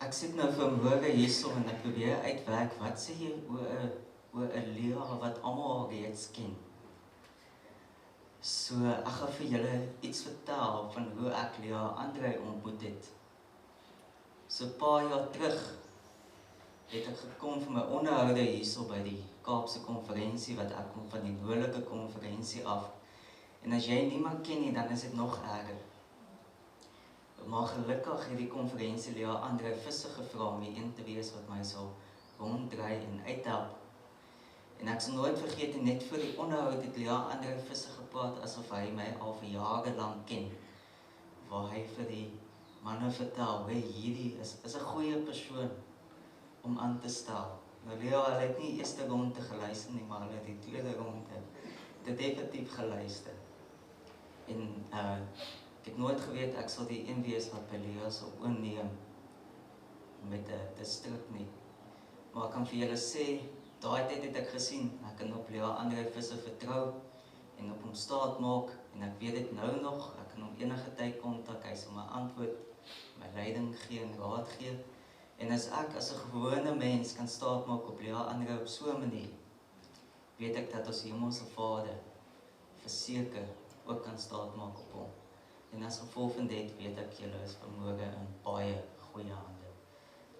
Ek sit nou vanmôre hierso en ek probeer uitwerk wat sê jy oor 'n leraar wat almal reeds ken. So ek gaan vir julle iets vertel van hoe ek leraar Andrei ontmoet het. So 'n paar jaar terug het ek gekom vir my onderhoude hierso by die Kaapse konferensie wat ek kom van die Noordelike konferensie af. En as jy niemand ken nie, dan is dit nog erger. Maar gelukkig het die konferensieleraar Andrei Visser gevra om die een te wees wat my sal ronddraai en uithelp. En ek sal nooit vergeet, net voor die onderhoud het leraar Andrei Visser gepraat asof hy my al vir jare lank ken. Waar hy vir die manne vertel, hierdie is 'n goeie persoon om aan te stel. Nou leraar, hy het nie eerste ronde geluister nie, maar hy het die tweede ronde definitief geluister. En ek het nooit geweet ek sal die een wees wat by leraar sal oorneem met 'n distrik nie. Maar ek kan vir julle sê, daai tyd het ek gesien, ek kan op leraar Andrei Visser vertrou en op hom staat maak, en ek weet dit nou nog, ek kan hom enige tyd kontak, hy sal my antwoord, my leiding gee en raad gee. En as ek as 'n gewone mens kan staat maak op leraar Andrei op so 'n manier, weet ek dat ons Hemelse Vader verseker ook kan staat maak op hom. En as gevolg van dit weet ek julle is vanmôre in baie goeie hande.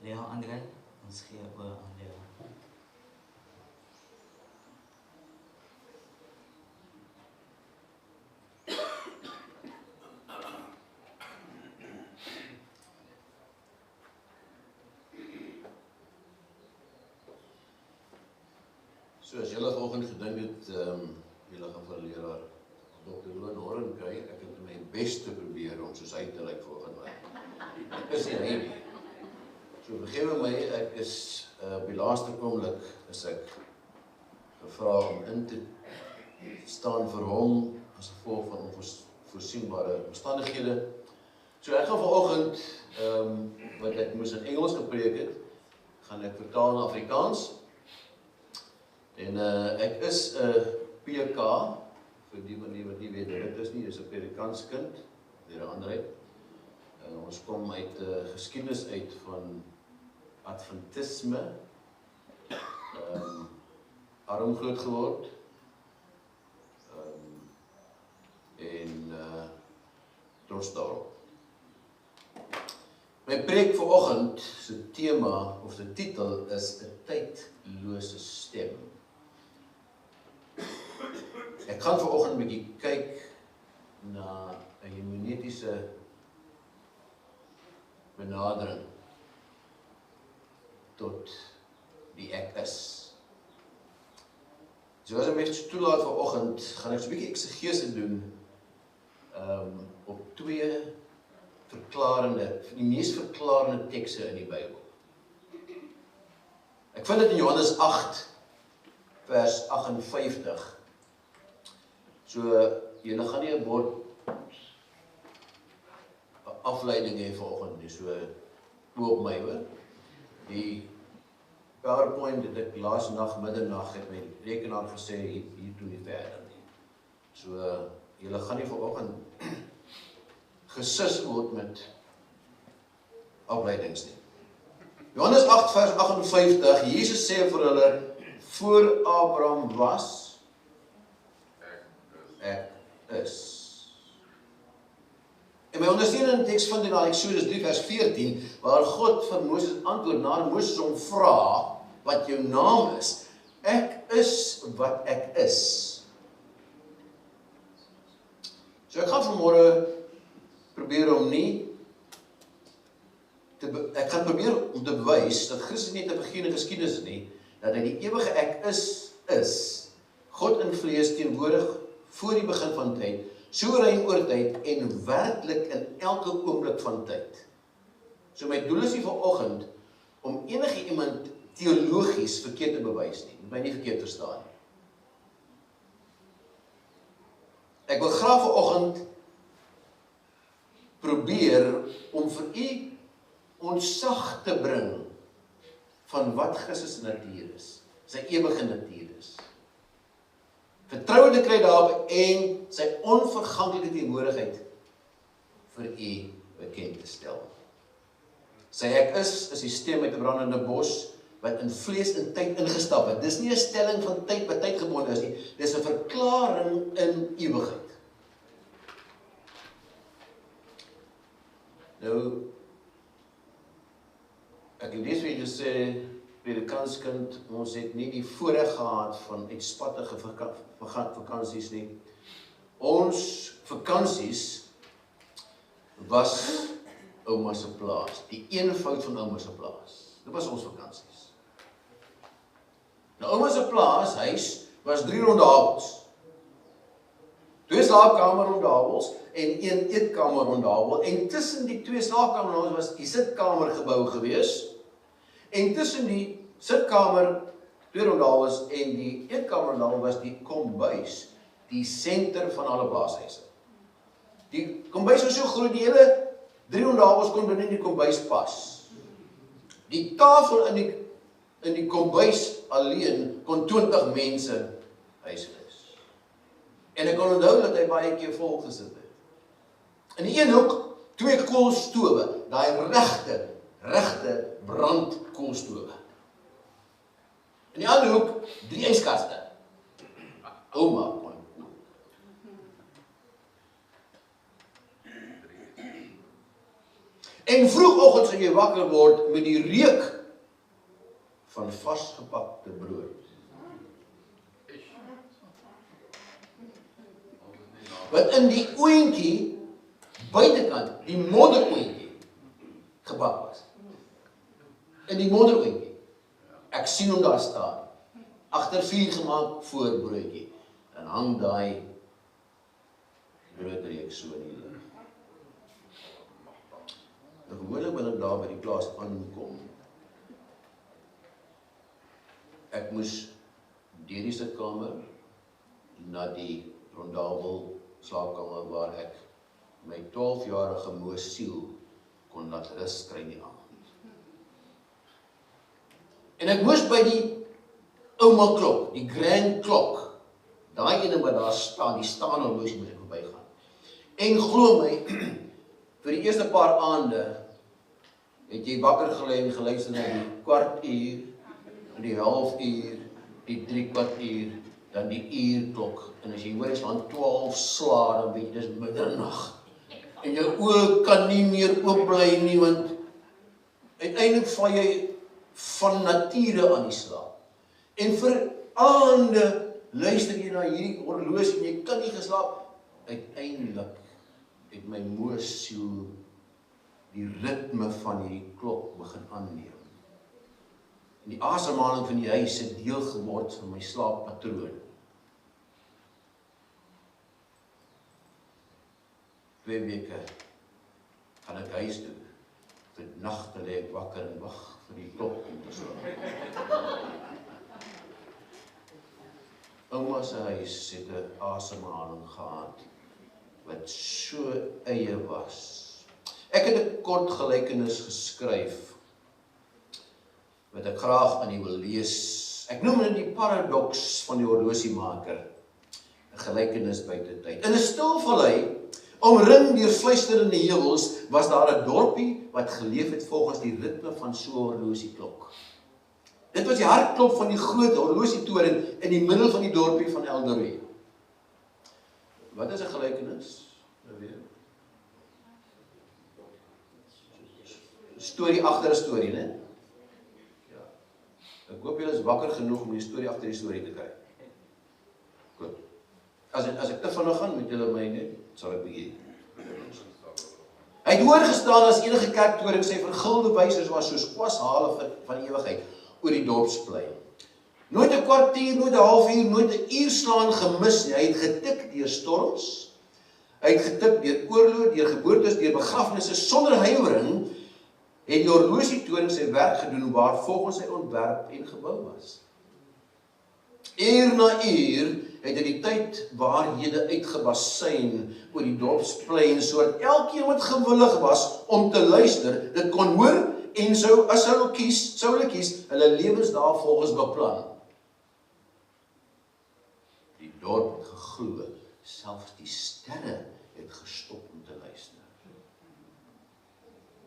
Leraar Andrei, ons gee oor aan leraar. So as julle vanoggend gedink het, julle gaan vir leraar Dr. Loon Horen kry, ek het my bes te probeer om soos hy te lyk vanoggend. Ek is nie hy nie. So vergewe my, ek is op die laaste oomblik is ek gevra om in te staan vir hom as gevolg van onvoorsienbare omstandighede. So ek gaan vanoggend, wat ek moes in Engels gepreek het, gaan ek vertaal na Afrikaans. En ek is 'n PK, vir die manier wat nie weet dit is nie, is 'n predikantskind, leraar Andrei. Ons kom uit geskiedenis uit van Adventisme, arm groot geword, en trots daarop. My preek vanoggend se tema of se titel is 'n tydlose stem. Ek gaan vanoggend 'n bietjie kyk na 'n hermeneutiese benadering tot die ek is. So as ek my toelaat vanoggend, gaan ek so 'n bietjie eksegese doen op twee die mees verklarende tekste in die Bybel. Ek vind dit in Johannes 8 vers 58. So, julle gaan nie 'n bord afleiding hê vanoggend nie, so op my hoor. Die PowerPoint het ek laas nag middernag het my rekenaar gesê hier toe nie verder nie. So, julle gaan nie vanoggend gesus word met afleidings nie. Johannes 8 vers 58, Jesus sê vir hulle, voor Abraham was, ek is. En my ondersteunende teks vind in Eksodus 3 vers 14, waar God van Moses antwoord, na Moses hom vra, wat jou naam is, ek is wat ek is. So ek gaan vanmôre probeer om ek gaan probeer om te bewys, dat Christus nie te vergene geskiedenis nie, dat hy die ewige ek is, God in vlees teenwoordig voor die begin van tyd, soewerein oor tyd en werklik in elke oomblik van tyd. So my doel is nie vanoggend om enige iemand teologies verkeerd te bewys nie, moet my nie verkeerd verstaan nie. Ek wil graag vanoggend probeer om vir u ontsag te bring van wat Christus se natuur is, sy ewige natuur is. Vertroue te kry daarop en sy onverganklike teenwoordigheid vir u bekend te stel. Sy ek is 'n sisteem met 'n brandende bos, wat in vlees en tyd ingestap het. Dis nie 'n stelling van tyd wat tydgebonde is nie, dis 'n verklaring in ewigheid. Nou, ek het dis weer gesê, predikantskind, ons het nie die voorreg gehad van uitspattige vakansies nie. Ons vakansies was ouma se plaas, die eenvoud van ouma se plaas. Dit was ons vakansies. Nou ouma se plaas, huis, was 3 rondavels. 2 slaapkamer rondavels en 1 eetkamer rondavels. En tussen die 2 slaapkamer rondavels was die sitkamer gebou gewees. En tussen die sitkamer, 2 rondavels en die eetkamer rondavels was die kombuis, die senter van alle plaashuise. Die kombuis was so groot, die hele 3 rondavels kon binne die kombuis pas. Die tafel in die kombuis alleen kon 20 mense huisves. En ek kon onthou dat hy baie keer vol gesit het. In die een hoek 2 koolstowe, daai regte brandkoolstowe. In die ander hoek 3 yskaste. Ouma kon kook. En vroegoggend sou jy wakker word met die reuk van vasgepakte brood. Wat in die oentjie buitekant, die modderoentjie gebak was. In die modderoentjie. Ek sien hom daar staan. Agter vuur gemaak voor broodjie. En hang daai broodreek so in die lig. Nou gewoonlik wanneer ek daar by die plaas aankom, ek moes deur die sitkamer na die rondabel slaapkamer waar ek my 12-jarige moe siel kon laat rus kry die aand. En ek moes by die ouma klok, die grand klok, daai ene wat daar staan, die staan horlosie moet ek verby gaan. En glo my, vir die eerste paar aande het jy wakker gelê en geluister na die kwartuur, die halfuur, die 3/4, dan die uurklok. En as jy hoor is van 12 sla, dan weet jy dis middernag. En jou oë kan nie meer oop bly nie, want uiteindelik val jy van nature aan die slaap. En vir aande luister jy na hierdie horlosie en jy kan nie geslaap. Uiteindelik het my moe siel die ritme van hierdie klok begin aanneem. En die asemhaling van die huis het deel geword van my slaappatroon. 2 weke gaan ek huis toe. Vir nagte lê ek wakker en wag vir die klok om te slaan. Ouma se huis het 'n asemhaling gehad wat so eie was. Ek het 'n kort gelykenis geskryf wat ek graag aan u wil lees. Ek noem dit die paradoks van die horlosiemaker. 'n Gelykenis buite tyd. In 'n stil vallei, omring deur fluisterende heuwels, was daar 'n dorpie wat geleef het volgens die ritme van so 'n horlosieklok. Dit was die hartklop van die groot horlosietoren in die middel van die dorpie van Eldoret. Wat is 'n gelykenis? Storie agter 'n storie, né? Ek hoop julle is wakker genoeg om die storie agter die storie te kry. Goed. As ek te vinnig gaan, moet julle my net, sal ek begin. Hy het oorgestaan as enige kerktoring, sy vergulde wysers was soos kwashale van ewigheid oor die dorpsplein. Nooit 'n kwartier, nooit 'n halfuur, nooit 'n uur slaan gemis nie. Hy het getik deur storms, hy het getik deur oorlog, deur geboortes, deur begrafnisse, sonder huiwering, het die horlosietoring sy werk gedoen waar volgens sy ontwerp en gebou was. Uur na uur het hy die tyd waarhede uitgebasyn oor die dorpsplein, sodat elkeen wat gewillig was om te luister, dit kon hoor en sou hulle kies, hulle lewensdae volgens beplan. Die dorp het geglo, selfs die sterre het gestop om te luister.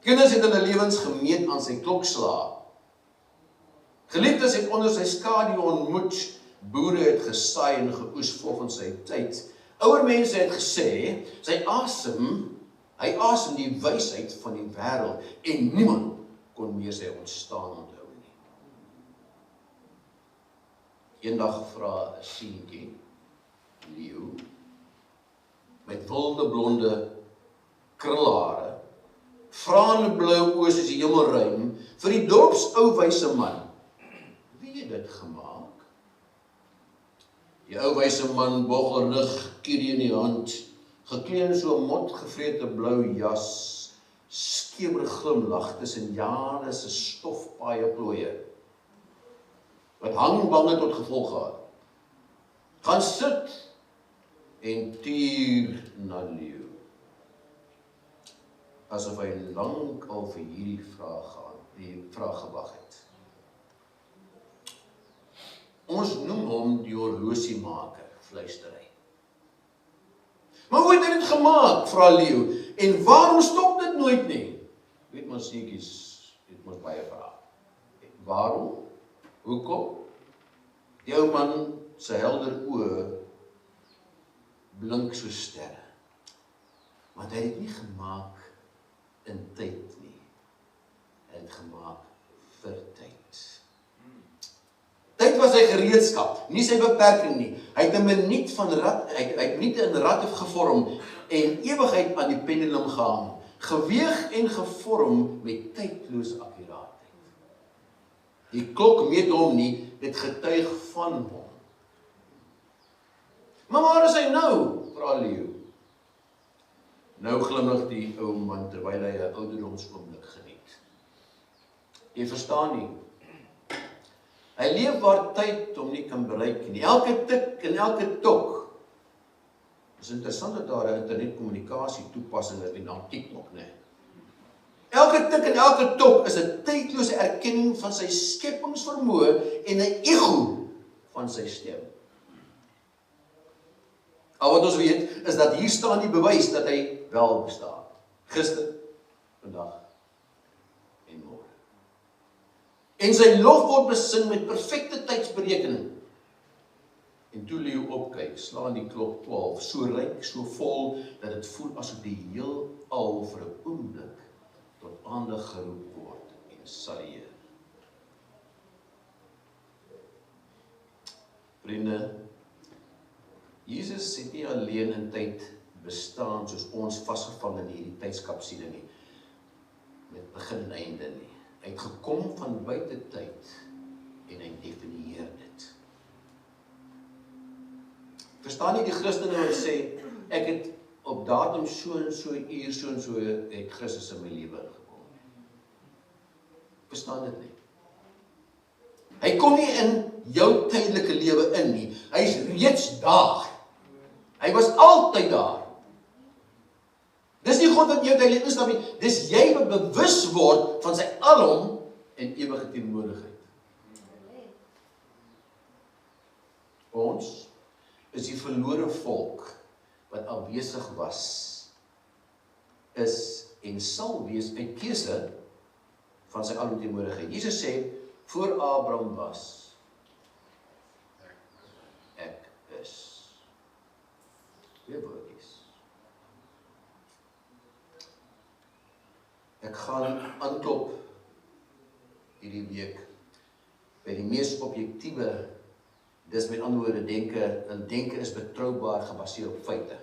Kinders het hulle lewens gemeet aan sy klokslae. Geliefdes het onder sy skadu ontmoet, boere het gesaai en geoes volgens sy tyd. Ouer mense het gesê, hy asem die wysheid van die wêreld en niemand kon meer sy ontstaan onthou nie. Eendag vra 'n seentjie, Leo, met wilde blonde krulhare, vrane blou oë soos die hemelruim, vir die dorpsou wyse man. Wie het dit gemaak? Die ou wyse man bog rig, kierie in die hand, gekleen so 'n motgevrete blou jas, skemer glimlag tussen jare se stofpaaie plooie, wat hangbange tot gevolg gehad. Gaan sit en tuur na Leo, asof hy lank al vir hierdie vraag gewag het. Ons noem hom die horlosiemaker, fluister hy. Maar hoe het hy dit gemaak, vra Leo, en waarom stop dit nooit nie? Weet maar seetjies, het mos baie vrae. Waarom? Hoekom? Die ou man se helder oë blink so sterre. Want hy het dit nie gemaak in tyd nie. Hy het gemaak vir tyd. Tyd was sy gereedskap, nie sy beperking nie. Hy het 'n minuut in rad gevorm en ewigheid aan die pendulum gehang, geweeg en gevorm met tydloos akkuraatheid. Die klok meet hom nie, dit getuig van hom. Maar waar is hy nou? Vra Leo. Nou glimlag die ou man terwyl hy 'n ouderdomsoomblik geniet. Jy verstaan nie. Hy leef waar tyd hom nie kan bereik nie. Elke tik en elke tok. Het is interessant dat daar 'n internetkommunikasie toepassing is, die naam TikTok, né? Elke tik en elke tok is 'n tydlose erkenning van sy skepingsvermoë en 'n ego van sy stem. Al wat ons weet, is dat hier staan die bewys dat hy wel bestaan. Gister, vandag en môre. En sy lof word besing met perfekte tydsberekening. En toe Leo opkyk, slaan die klok 12, so ryk, so vol, dat dit voel asof die heelal vir 'n oomblik tot aandag geroep word en salueer. Vriende, Jesus het nie alleen in tyd bestaan soos ons vasgevang in hierdie tydskapsule nie, met begin en einde nie. Hy het gekom van buite tyd en hy definieer dit. Verstaan nie die Christene wat sê, ek het op datum so en so uur, so en so, het Christus in my lewe gekom. Verstaan dit nie. Hy kom nie in jou tydelike lewe in nie. Hy is reeds daar. Hy was altyd daar. Dis nie God wat jou tydelik instap nie, dis jy wat bewus word van sy alom en ewige teenwoordigheid. Ons is die verlore volk wat afwesig was, is en sal wees uit keuse van sy alomteenwoordigheid. Jesus sê, voor Abraham was, ek is. Twee woordjies. Ek gaan aanklop hierdie week by die mees objektiewe, dis met ander woorde denke is betroubaar gebaseer op feite.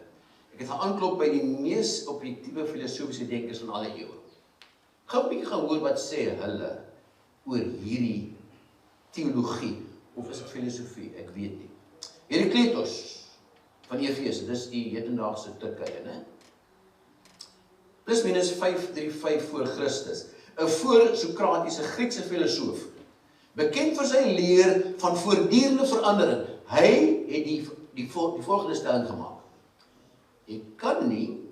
Ek het gaan aanklop by die mees objektiewe filosofiese denkers van alle eeue. Gou 'n bietjie gaan hoor wat sê hulle oor hierdie teologie, of is dit filosofie, ek weet nie. Herakleitos van Efese, dis die hedendaagse Turkye, né? Plus minus 535 voor Christus, 'n voor-Sokratiese Griekse filosoof, bekend vir sy leer van voortdurende verandering. Hy het die volgende stelling gemaak. Jy kan nie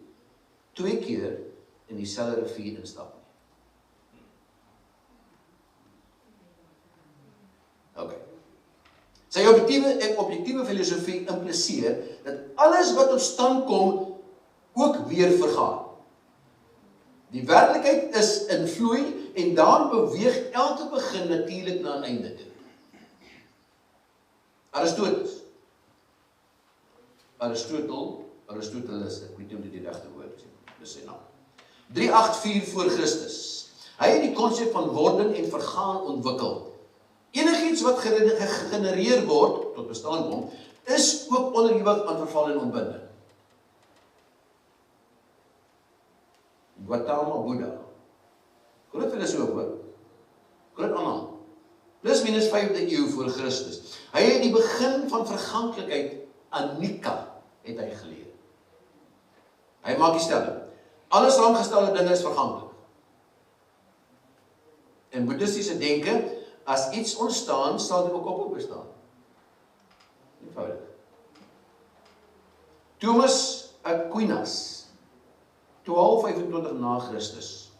2 keer in dieselfde rivier instap nie. Okay. Sy objektiewe filosofie impliseer dat alles wat tot stand kom ook weer vergaan. Die werklikheid is in vloei en daar beweeg elke begin natuurlik na 'n einde toe. Aristoteles, ek weet nie of dit die regte woord is, dis sy naam. 384 voor Christus. Hy het die konsep van wording en vergaan ontwikkel. Enigiets wat gegenereer word, tot bestaan kom, is ook onderhewig aan verval en ontbinding. Gautama Buddha, groot filosoof hoor, groot aanhang, plus minus 5de eeu voor Christus. Hy het die begin van verganklikheid, anicca, het hy geleer. Hy maak die stelling, alle saamgestelde dinge is verganklik. In boeddhistiese denke, as iets ontstaan, sal dit ook ophou bestaan. Eenvoudig. Thomas Aquinas, 1225 na Christus.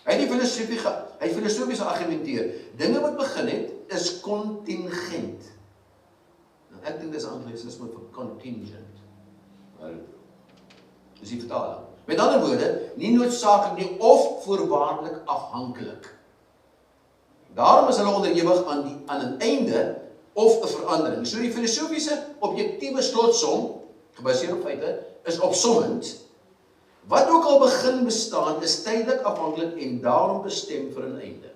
Hy het filosofies argumenteer. Dinge wat begin het, is contingent. Nou, ek dink dis Anglisisme vir contingent. Maar dis die vertaling. Met ander woorde, nie noodsaaklik nie of voorwaardelik afhanklik. Daarom is hulle onderhewig aan 'n einde of 'n verandering. So die filosofiese objektiewe slotsom, gebaseer op feite, is opsommend. Wat ook al begin bestaan, is tydelik afhanklik en daarom bestem vir 'n einde.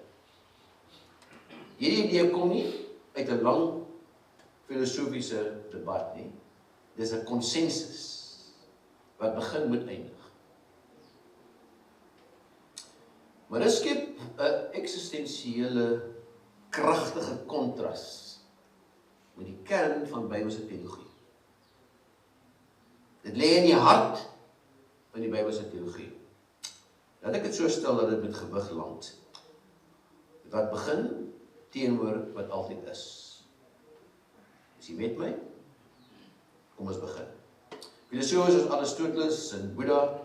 Hierdie idee kom nie uit 'n lang filosofiese debat nie. Dis 'n konsensus wat begin moet eindig. Maar dit skep 'n eksistensiële, kragtige kontras met die kern van Bybelse teologie. Dit lê in die hart van die Bybelse teologie. Laat ek dit so stel dat dit met gewig land. Wat begin teenoor wat altyd is. Is jy met my? Kom ons begin. Filosofe soos Aristoteles en Buddha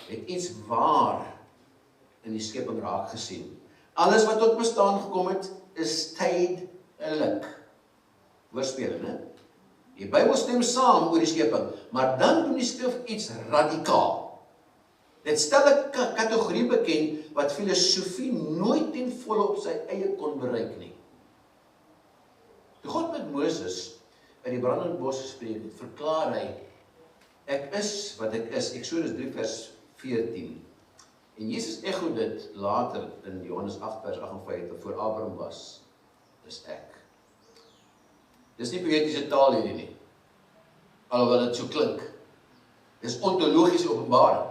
het iets waar in die skepping raak gesien. Alles wat tot bestaan gekom het, is tydelik. Woordspeling, né? Die Bybel stem saam oor die skepping, maar dan doen die skrif iets radikaal. Dit stel 'n kategorie bekend wat filosofie nooit ten volle op sy eie kon bereik nie. Toe God met Moses uit die brandende bos gespreek het, verklaar hy, ek is wat ek is, Eksodus 3 vers 14. En Jesus echo dit later in Johannes 8 vers 58, voor Abraham was, is ek. Dis nie poëtiese taal hierdie nie, alhoewel dit so klink. Dis ontologiese openbaring.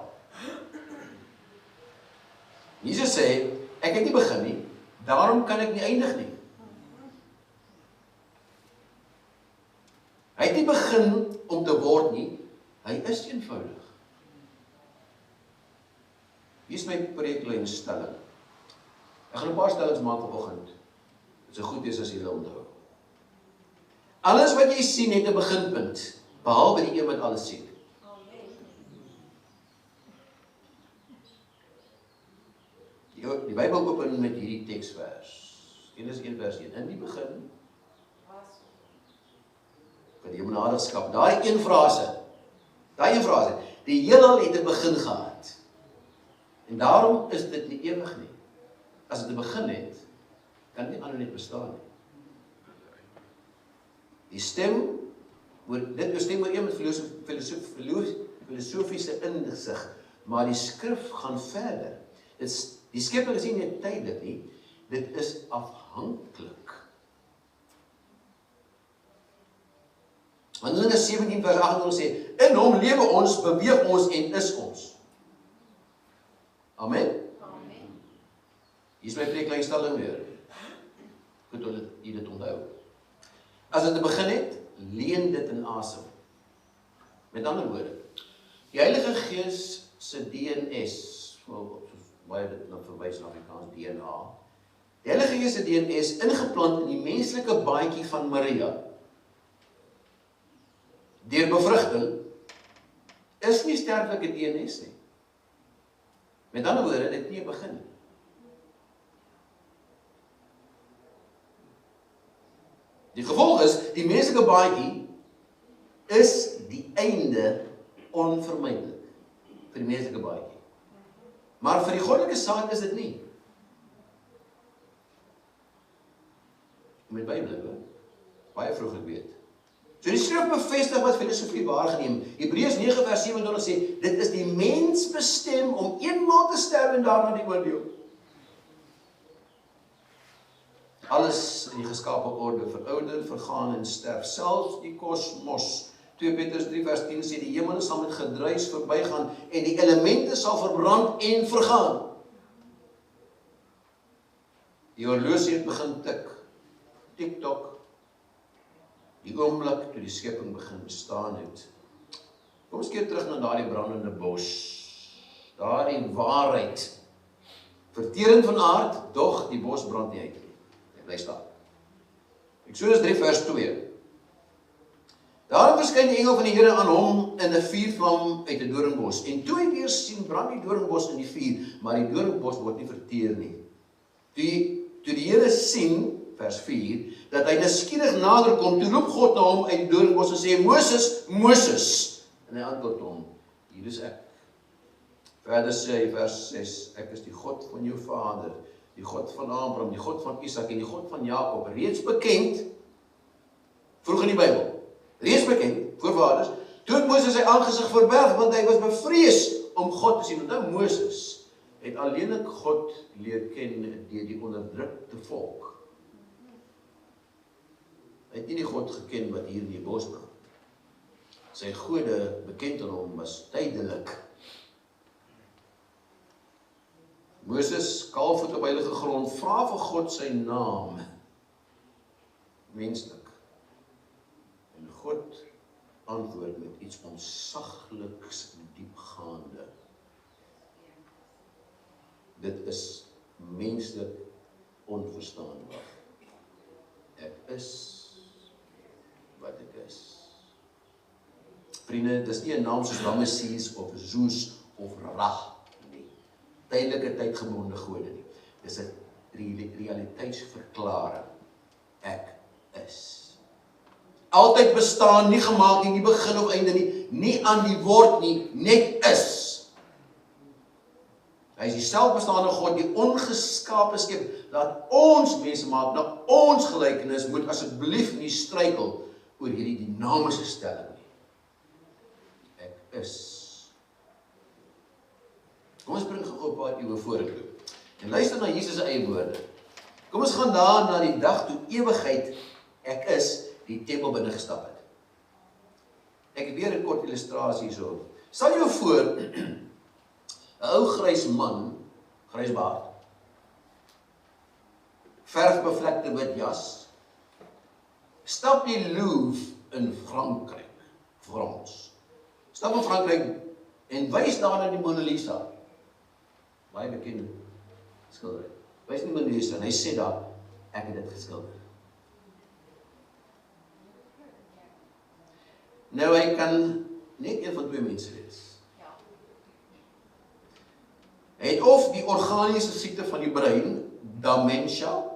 Jesus sê, ek het nie begin nie, daarom kan ek nie eindig nie. Hy het nie begin om te word nie, hy is eenvoudig. Hier is my preeklyn stelling. Ek gaan 'n paar stellings maak vanoggend. Dit is goed as jy dit onthou. Alles wat jy sien het 'n beginpunt, behalwe die een wat alles sien. Die Bybel open met hierdie teksvers. Genesis 1 vers 1. In die begin van die hemelnadigskap. Daai een frase. Die heelal het 'n begin gehad. En daarom is dit nie ewig nie. As dit 'n begin het, kan dit nie ander net bestaan nie. Die stem, dit stem ooreen met filosofiese insig, maar die skrif gaan verder. Die skepping is nie net tydelik nie, dit is afhanklik. Handelinge 17 vers 28 sê, in hom lewe ons, beweeg ons en is ons. Amen? Hier is my preeklynstelling weer. Goed dat jy dit onthou. As dit 'n begin het, leen dit in asem. Met ander woorde, die Heilige Gees se DNS, baie dit nou verwys na Afrikaans DNA. Die Heilige Gees se DNS ingeplant in die menslike baadjie van Maria. Deur bevrugting is nie sterflike DNS nie. Met ander woorde, dit nie 'n begin nie. Die gevolg is, die menslike baadjie is die einde onvermydelik vir die menslike baadjie. Maar vir die goddelike saad is dit nie. Jy moet bybel, baie vroeg weet. So die skrif bevestig wat filosofie waargeneem. Hebreërs 9 vers 27 sê, dit is die mens bestem om eenmaal te sterwe en daarna die oordeel. Alles in die geskape orde verouder, vergaan en sterf. Selfs die kosmos. 2 Petrus 3 vers 10 sê, die hemel sal met gedruis verbygaan en die elemente sal verbrand en vergaan. Die horlosie het begin tik. Tik-tok. Die oomblik toe die skepping begin bestaan het. Kom ons keer terug na daardie brandende bos. Daardie waarheid. Vertering van aard, dog die bos brand nie uit. Hy bly staan. Eksodus 3 vers 2. Daarom verskyn die engel van die Here aan hom in 'n vuurvlam uit 'n doringbos. En toe hy weer sien, brand die doringbos in die vuur, maar die doringbos word nie verteer nie. Toe die Here sien, vers 4, dat hy nuuskierig nader kom, toe roep God na hom uit die doringbos en sê, Moses, Moses. En hy antwoord hom, hier is ek. Verder sê hy, vers 6, ek is die God van jou vader, die God van Abraham, die God van Isak en die God van Jakob, reeds bekend, vroeg in die Bybel, reeds bekend, voorvaders, toe het Moses sy aangesig verberg, want hy was bevrees om God te sien. Want Moses het alleenlik God leer ken deur die onderdrukte volk. Hy het nie die God geken wat hier in die bos brand. Sy gode bekend aan hom was tydelik. Moses, kaalvoet op heilige grond, vra vir God sy naam, menslik. En God antwoord met iets onsagliks diepgaande. Dit is menslik onverstaanbaar. Ek is wat ek is. Vriende, dis nie 'n naam soos Ramesses of Zeus of Ra nie. Tydelike tydgebonde gode nie. Dis 'n realiteitsverklaring. Ek is. Altyd bestaan, nie gemaak nie, nie begin of einde nie, nie aan die word nie, net is. Hy is die selfbestaande God, die ongeskape skep, laat ons mense maak, na ons gelykenis, moet asseblief nie struikel oor hierdie dinamiese stelling nie. Ek is. Kom ons bring gou 'n paar eeue vorentoe. En luister na Jesus se eie woorde. Kom ons gaan daar na die dag toe ewigheid, ek is, die tempel binne gestap het. Ek het weer 'n kort illustrasie hierso. Stel jou voor, 'n ou grys man, grys baard, verfbevlekte wit jas, stap die Louvre in Frankryk, Frans. Stap in Frankryk en wys daar na die Mona Lisa. Baie bekende skildery. Wys die Mona Lisa en hy sê daar, ek het dit geskilder. Nou hy kan net een van twee mense wees. Hy het of die organiese siekte van die brein, dementia,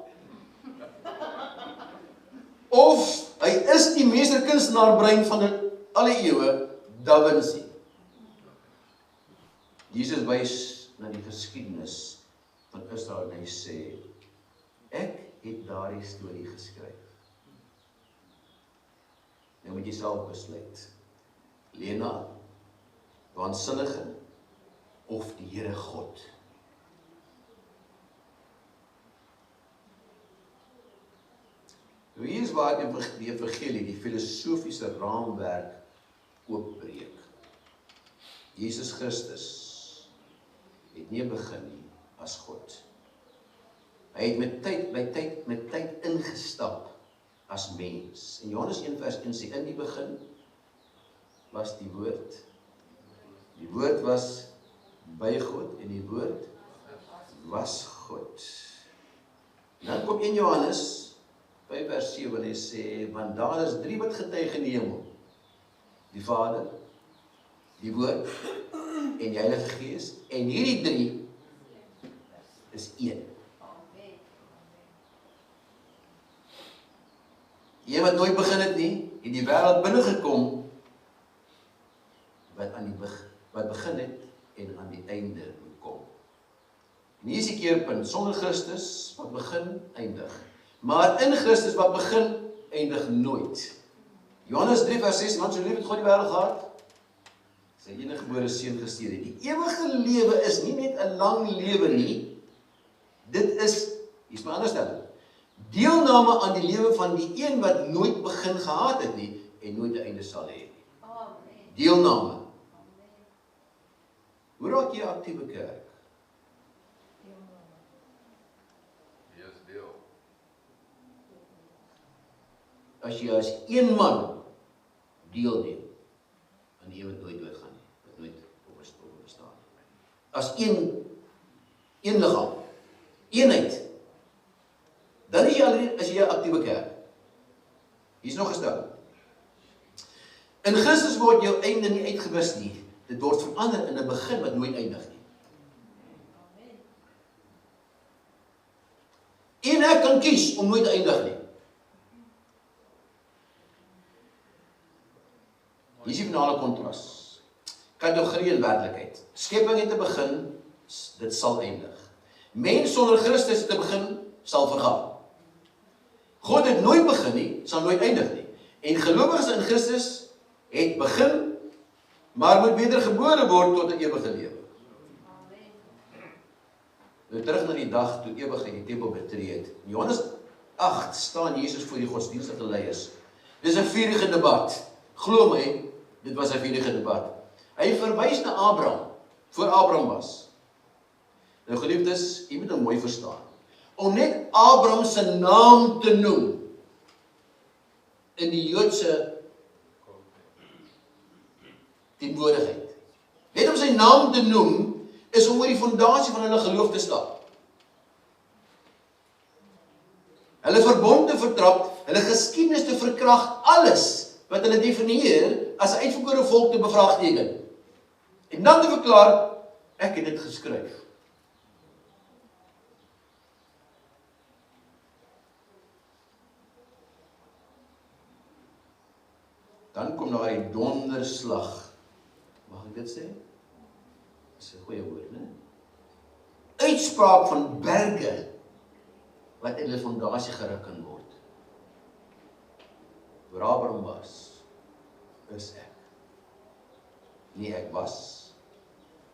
of hy is die meesterkunstenaar brein van alle eeue, Da Vinci. Jesus wys na die geskiedenis van Israel en hy sê, ek het daardie storie geskryf. Nou moet jy self besluit, Lena, waansinnige, of die Here God. Nou hier is waar die evangelie, die filosofiese raamwerk oopbreek. Jesus Christus het nie begin nie as God. Hy het met tyd ingestap as mens. In Johannes 1 vers 1 sê, in die begin was die woord. Die woord was by God en die woord was God. Dan kom 1 Johannes 5 vers 7 en hy sê, want daar is 3 wat getuig in die hemel. Die Vader, die Woord en die Heilige Gees. En hierdie 3 is een. Jy wat nooit begin het nie, in die wêreld binne gekom, wat begin het en aan die einde moet kom. En hier is die keerpunt, sonder Christus wat begin, eindig. Maar in Christus wat begin, eindig nooit. Johannes 3 vers 6, want so lief het God die wêreld gehad, sy enige gebore seun gestuur het. Die ewige lewe is nie net 'n lang lewe nie, dit is, hier is my anderstelling, deelname aan die lewe van die een wat nooit begin gehad het nie, en nooit 'n einde sal hê nie. Deelname. Hoe raak jy 'n aktiewe kerk? As jy as een man deelneem aan die wat nooit doodgaan nie, wat nooit bestaan nie. As een liggaam, eenheid, dan is jy 'n aktiewe kerk. Hier is nog gestel. In Christus word jou einde nie uitgewis nie. Dit word verander in 'n begin wat nooit eindig nie. En ek kan kies om nooit te eindig nie. Hier is die finale kontras. Kategorie en werklikheid. Skepping het te begin, dit sal eindig. Mens sonder Christus het te begin, sal vergaan. God het nooit begin nie, sal nooit eindig nie. En gelowiges in Christus het begin, maar moet wedergebore word tot 'n ewige lewe. Nou terug na die dag toe ewigheid die tempel betree het. In Johannes 8 staan Jesus voor die godsdienstige leiers. Dis 'n vurige debat. Glo my, dit was 'n vurige debat. Hy verwys na Abraham, voor Abraham was. Nou geliefdes, jy moet hom mooi verstaan. Om net Abraham se naam te noem in die Joodse teenwoordigheid. Net om sy naam te noem is om oor die fondasie van hulle geloof te stap. Hulle verbond te vertrap, hulle geskiedenis te verkragt, alles wat hulle definieer as 'n uitverkore volk te bevraagteken. En dan te verklaar, ek het dit geskryf. Dan kom daar die donderslag. Mag ek dit sê? Dis 'n goeie woord, né? Uitspraak van berge wat in hulle fondasie geruk kan word. Waar Abraham was, is ek. Nie ek was,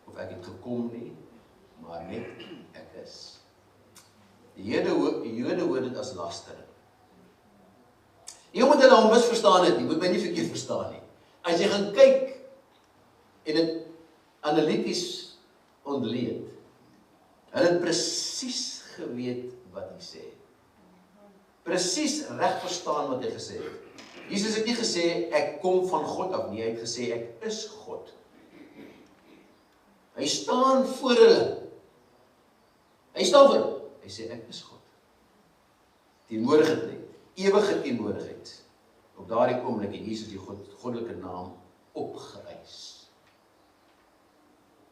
of ek het gekom nie, maar net ek is. Die Jode hoor dit as laster. Nie omdat hulle hom misverstaan het, jy moet my nie verkeerd verstaan nie. As jy gaan kyk en dit analities ontleed, hulle het presies geweet wat hy sê. Presies reg verstaan wat hy gesê het. Jesus het nie gesê, ek kom van God af nie, hy het gesê, ek is God. Hy staan voor hulle. Hy staan voor hulle. Hy sê, ek is God. Teenwoordigheid, ewige teenwoordigheid. Op daardie oomblik het Jesus die goddelike naam opgeëis.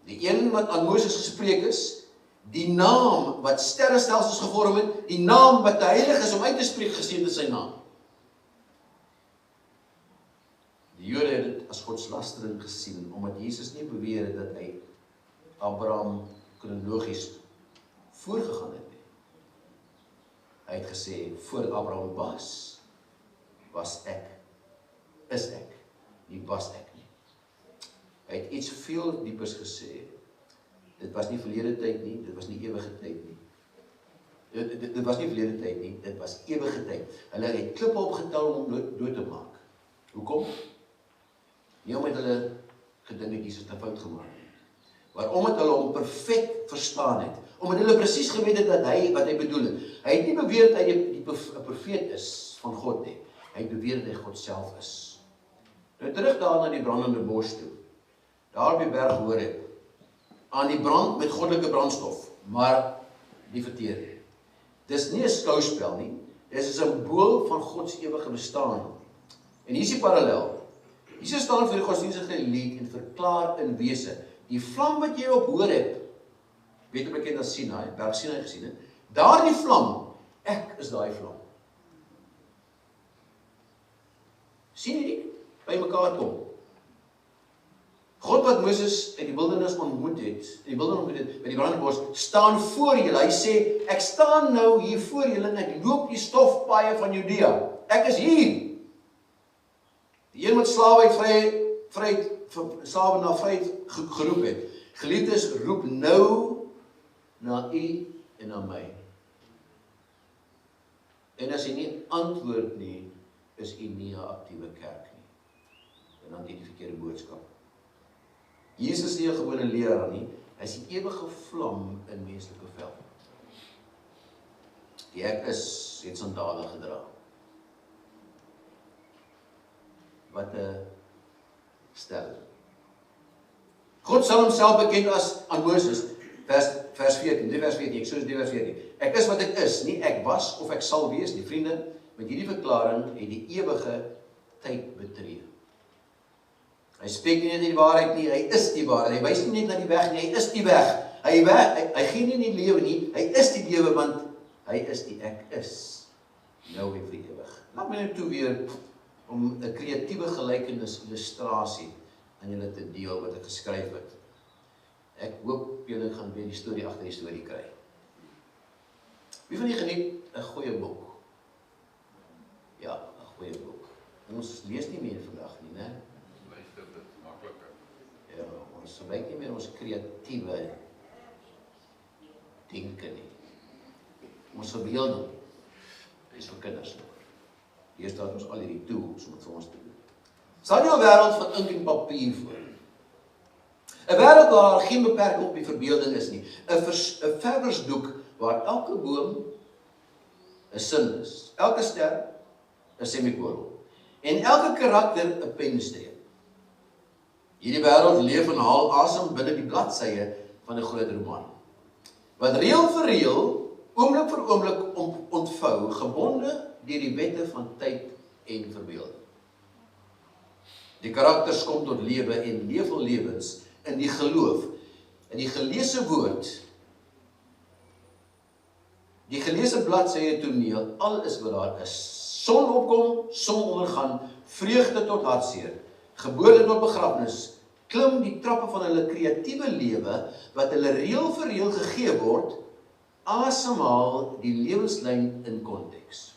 Die een wat aan Moses gespreek is, die naam wat sterrestelsels gevorm het, die naam wat te heilig is om uit te spreek, geseënd is sy naam. Die Jode het dit as godslastering gesien, omdat Jesus nie beweer het dat hy Abraham kronologies voorgegaan het nie. Hy het gesê, voor Abraham was ek, is ek, nie was ek nie. Hy het iets veel diepers gesê. Dit was nie verlede tyd nie, dit was nie ewige tyd nie. Dit was nie verlede tyd nie, dit was ewige tyd. Hulle het klippe opgetel om dood te maak. Hoekom? Nie omdat hulle gedink het Jesus het 'n fout gemaak nie, maar omdat hulle hom perfek verstaan het, omdat hulle presies geweet het dat hy wat hy bedoel het. Hy het nie beweer dat hy 'n profeet is van God nie. Hy het beweer dat hy God self is. Nou terug daar na die brandende bos toe. Daar op die berg Horeb, aan die brand met goddelike brandstof, maar die verteer. Dis nie 'n skouspel nie, dis 'n simbool van God se ewige bestaan. En hier is die parallel. Jesus staan vir die godsdienstige elite en verklaar in wese, die vlam wat jy op Horeb, beter bekend as Sinai, berg Sinai gesien het, daardie vlam, ek is daai vlam. Sien jy die by mekaar kom? God wat Moses in die wildernis ontmoet het, by die brandende bos, staan voor julle. Hy sê, ek staan nou hier voor julle en ek loop die stofpaaie van Judea. Ek is hier. Die een wat slawe na vryheid geroep het. Geliefdes, roep nou na u en na my. En as hy nie antwoord nie, is u nie 'n aktiewe kerk nie. En dan het jy die verkeerde boodskap. Jesus is nie 'n gewone leraar nie, hy is die ewige vlam in menslike vel. Die ek is, het sandale gedra. Wat 'n stelling. God sal homself bekend as aan Moses, vers 14, Eksodus 3 vers 14. Ek is wat ek is, nie ek was of ek sal wees nie. Vriende, met hierdie verklaring het die ewige tyd betree. Hy spreek nie net die waarheid nie, hy is die waarheid. Hy wys nie net na die weg nie, hy is die weg. Hy gee nie die lewe nie, hy is die lewe, want hy is die ek is. Nou en vir ewig. Laat my nou toe weer om 'n kreatiewe gelykenis illustrasie aan julle te deel wat ek geskryf het. Ek hoop julle gaan weer die storie agter die storie kry. Wie van julle geniet 'n goeie boek? Ja, 'n goeie boek. Ons lees nie meer vandag nie, né? Luister dit makliker. Ja, ons gebruik nie meer ons kreatiewe denke nie. Ons verbeelding is vir kinders nog. Hier staat ons al hierdie tools om dit vir ons te doen. Staan jou wêreld van ink en papier voor. 'n Wêreld waar daar geen beperking op die verbeelding is nie. 'n verwersdoek waar elke boom 'n sin is. Elke ster 'n semikolon. En elke karakter 'n penstreep. Hierdie wêreld leef en haal asem binne die bladsye van 'n groot roman. Wat reël vir reël, oomblik vir oomblik ontvou, gebonde deur die wette van tyd en verbeelding. Die karakters kom tot lewe en leef hul lewens in die geloof, in die geleesde woord, die geleesde bladsye toneel, al is wat daar is. Son opkom, son ondergaan, vreugde tot hartseer, geboorte tot begrafnis, klim die trappe van hulle kreatiewe lewe, wat hulle reël vir reël gegee word, asemhaal die lewenslyn in konteks.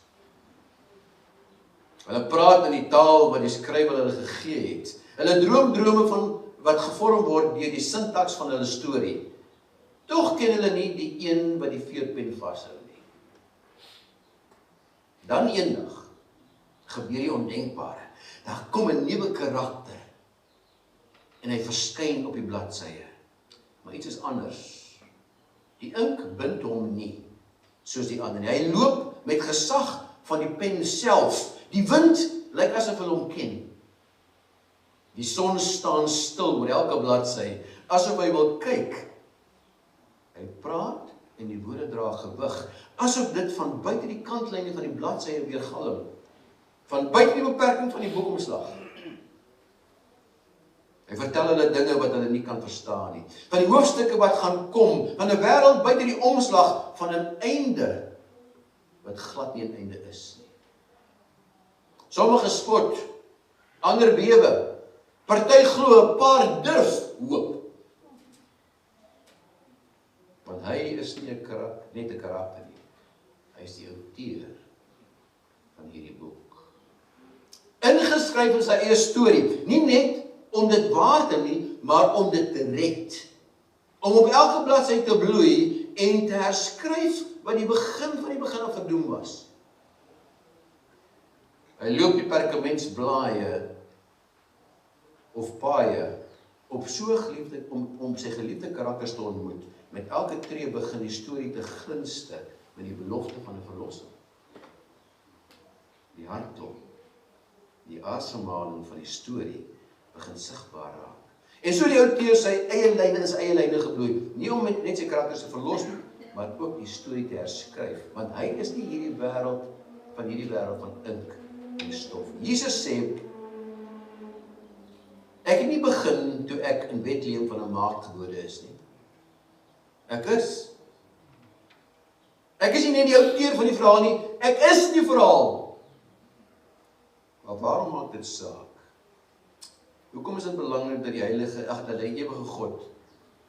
Hulle praat in die taal wat die skrywer hulle gegee het. Hulle droom drome van wat gevorm word deur die sintaks van hulle storie. Tog ken hulle nie die een wat die veerpen vashou nie. Dan eendag gebeur die ondenkbare. Daar kom 'n nuwe karakter en hy verskyn op die bladsye. Maar iets is anders. Die ink bind hom nie soos die ander nie. Hy loop met gesag van die pen self. Die wind lyk asof hulle hom ken. Die son staan stil oor elke bladsy, asof hy wil kyk. Hy praat en die woorde dra gewig, asof dit van buite die kantlyne van die bladsye weergalm, van buite die beperking van die boekomslag. Hy vertel hulle dinge wat hulle nie kan verstaan nie, van die hoofstukke wat gaan kom, van 'n wêreld buite die omslag, van 'n einde wat glad nie 'n einde is nie. Sommige spot, ander bewe, party glo, 'n paar durf hoop. Want hy is nie net 'n karakter nie. Hy is die outeur van hierdie boek. Ingeskryf in sy eie storie, nie net om dit waar te nie, maar om dit te red. Om op elke bladsy te bloei en te herskryf wat die begin van die begin af verdoem was. Hy loop die perkamentsblaaie of paaie op so geliefde om sy geliefde karakters te ontmoet. Met elke tree begin die storie te glinster met die belofte van 'n verlossing. Die hartklop, die asemhaling van die storie begin sigbaar raak. En so die outeur sy eie lyne in sy eie lyne gebloei, nie om net sy karakters te verlos nie, maar ook die storie te herskryf, want hy is nie hierdie wêreld van ink en stof. Jesus sê, ek het nie begin toe ek in Bethlehem van 'n maagd gebore is nie. Ek is. Ek is nie net die outeur van die verhaal nie, ek is die verhaal. Maar waarom maak dit saak? Hoekom is dit belangrik dat die heilige, dat die ewige God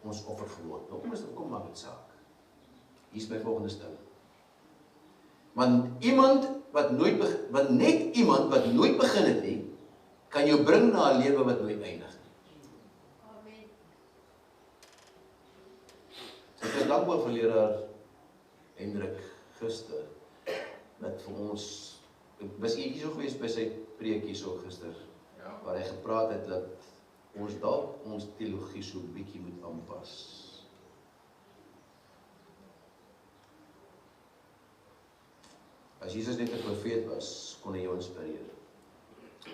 ons offer geword? Hoekom maak dit saak? Hier is my volgende stelling. Want net iemand wat nooit begin het nie, kan jou bring na 'n lewe wat nooit eindig nie. Amen. So ek is dankbaar vir leraar Hendrik gister, dat vir ons, ek was hier so gewees by sy preek hier so gister, Ja. waar hy gepraat het dat ons dalk ons teologie so bietjie moet aanpas. As Jesus net 'n profeet was, kon hy jou inspireer.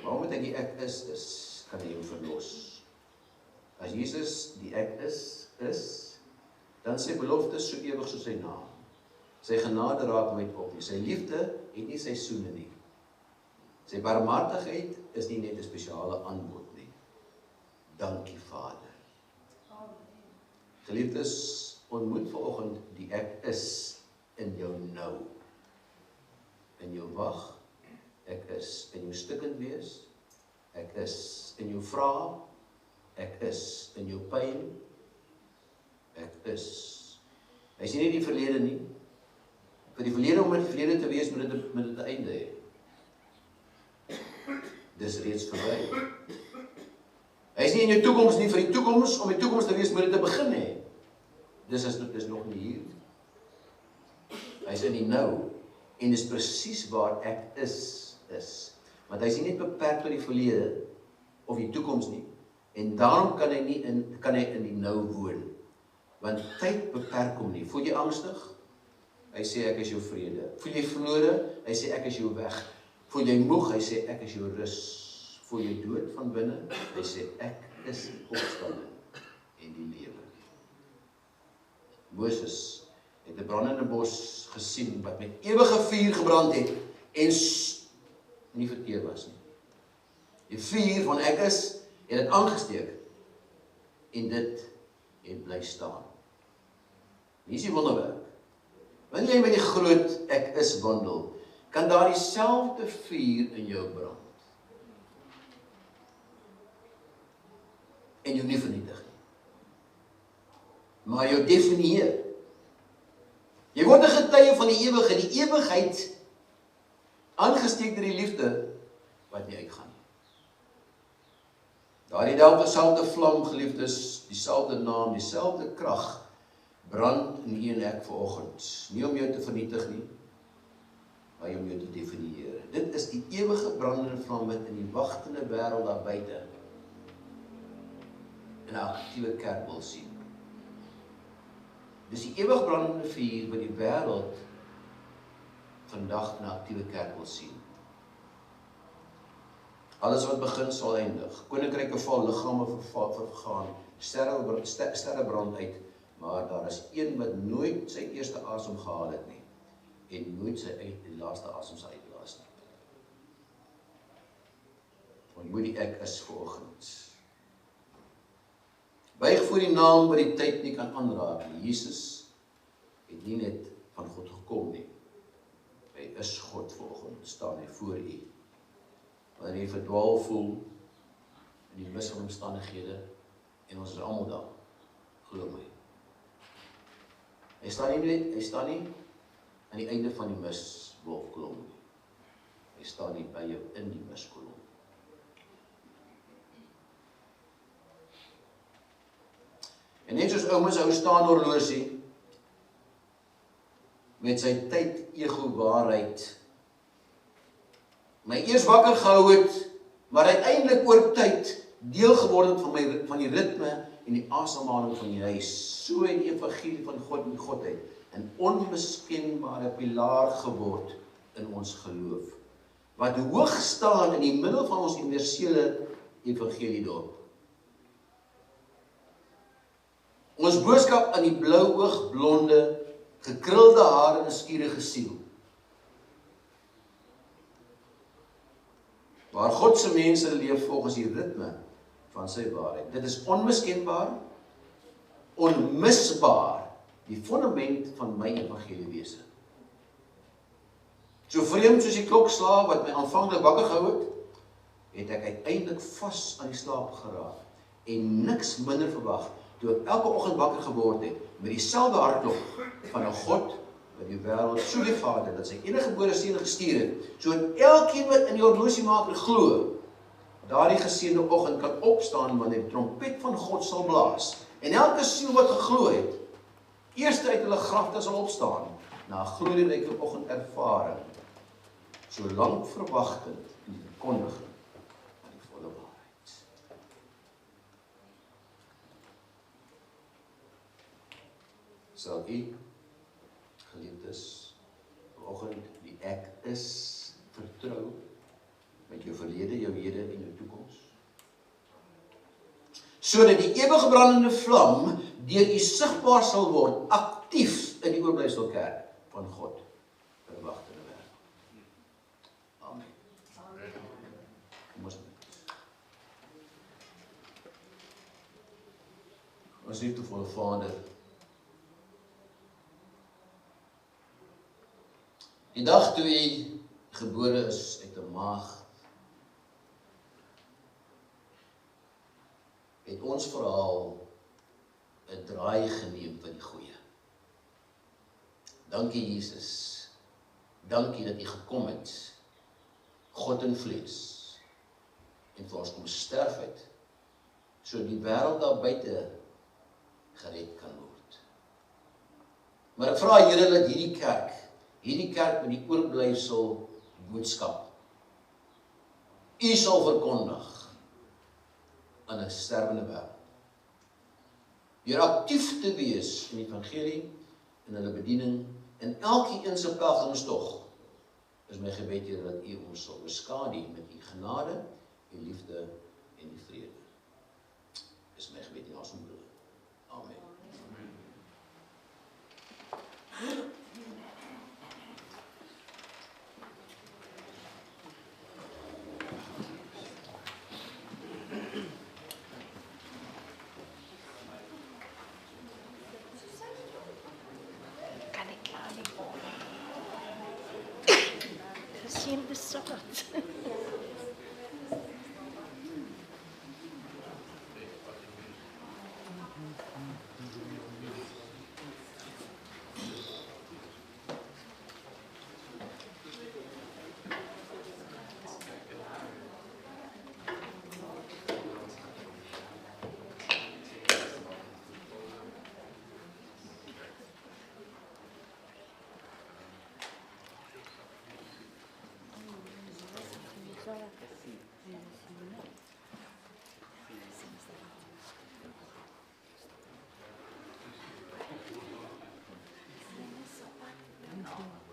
Maar omdat hy die ek is, kan hy jou verlos. As Jesus die ek is, dan sy beloftes so ewig soos sy naam. Sy genade raak nooit op nie. Sy liefde het nie seisoene nie. Sy barmhartigheid is nie net 'n spesiale aanbod nie. Dankie Vader. Geliefdes, ontmoet vanoggend die ek is in jou nou. In jou wag, ek is. In jou stikkend wees, ek is. In jou vrae, ek is. In jou pyn, ek is. Hy is nie die verlede nie. Vir die verlede, om in die verlede te wees, moet dit 'n einde hê. Dis reeds verby. Hy is nie in jou toekoms nie, vir die toekoms, om die toekoms te wees, moet dit 'n begin hê. Dis nog nie hier. Hy is in die nou. En dis presies waar ek is. Want hy is nie net beperk tot die verlede of die toekoms nie. En daarom kan hy in die nou woon. Want tyd beperk hom nie. Voel jy angstig? Hy sê ek is jou vrede. Voel jy verlore? Hy sê ek is jou weg. Voel jy moeg? Hy sê ek is jou rus. Voel jy dood van binne? Hy sê ek is die opstanding en die lewe. Moses het 'n brandende bos gesien wat met ewige vuur gebrand het en nie verteer was nie. Die vuur van ek is het dit aangesteek en dit het bly staan. Hier is die wonderwerk. Wanneer jy met die groot ek is wandel, kan daar dieselfde vuur in jou brand. En jou nie vernietig nie. Maar jou definieer. Jy word 'n getuie van die ewigheid aangesteek deur die liefde wat nie uitgaan nie. Daardie selfde vlam, geliefdes, dieselfde naam, dieselfde krag brand in u en ek vanoggend. Nie om jou te vernietig nie, maar om jou te definieer. Dit is die ewige brandende vlam wat in die wagtende wêreld daar buite in 'n aktiewe kerk wil sien. Dis die ewig brandende vuur wat die wêreld vandag in 'n aktiewe kerk wil sien. Alles wat begin sal eindig. Koninkryke val, liggame vergaan, sterre brand uit, maar daar is een wat nooit sy eerste asem gehaal het nie en nooit sy laaste asem sal uitblaas nie. Ontmoet die ek is vanoggend. Buig voor die naam wat die tyd nie kan aanraak nie. Jesus het nie net van God gekom nie. Hy is God vanoggend, staan hy voor u. Wanneer jy verdwaal voel in die mis van omstandighede, en ons is almal daar, glo my. Hy staan nie aan die einde van die miswolfkolom nie. Hy staan nie by jou in die miskolom. En net soos ou staan horlosie met sy tyd ego waarheid my eers wakker gehou het, maar uiteindelik oor tyd deel geword het van die ritme en die asemhaling van die huis. So het die evangelie van God en Godheid 'n onmiskenbare pilaar geword in ons geloof, wat hoog staan in die middel van ons universele evangeliedorp. Ons boodskap aan die blou oog, blonde, gekrulde hare en 'n skierige siel. Waar God se mense leef volgens die ritme van sy waarheid. Dit is onmiskenbaar, onmisbaar, die fondament van my evangeliewese. So vreemd soos die klokslag wat my aanvanklik wakker gehou het, het ek uiteindelik vas aan die slaap geraak en niks minder verwag toe ek elke oggend wakker geword het met dieselfde hartklop van 'n God wat die wêreld so lief gehad het dat sy eniggebore seun gestuur het, sodat elkeen wat in die horlosiemaker glo, daardie geseënde oggend kan opstaan wanneer die trompet van God sal blaas. En elke siel wat geglo het, eers uit hulle grafte sal opstaan, na 'n glorieryke oggendervaring, so lank verwagtend in die verkondiging van die volle waarheid. Sal u, geliefdes, vanoggend die ek is vertrou met jou verlede, jou hede en jou toekoms, sodat die ewige brandende vlam deur u sigbaar sal word, aktief in die oorblyfselkerk van God vir 'n wagtende wêreld. Amen. Kom ons bid. Ons liefdevolle Vader, die dag toe u gebore is uit 'n maagd, het ons verhaal 'n draai geneem van die goeie. Dankie Jesus, dankie dat u gekom het, God in vlees, en vir ons kom sterf het, sodat die wêreld daar buite gered kan word. Maar ek vra Here dat hierdie kerk met die oorblyfsel boodskap, u sal verkondig aan 'n sterwende wêreld. Deur aktief te wees in die evangelie, in hulle bediening, en elkeen se pelgrimstog, is my gebed, Here, dat u ons sal beskadu met u genade, u liefde en die vrede. Is my gebed in ons naam. Amen. Geen besoek. No.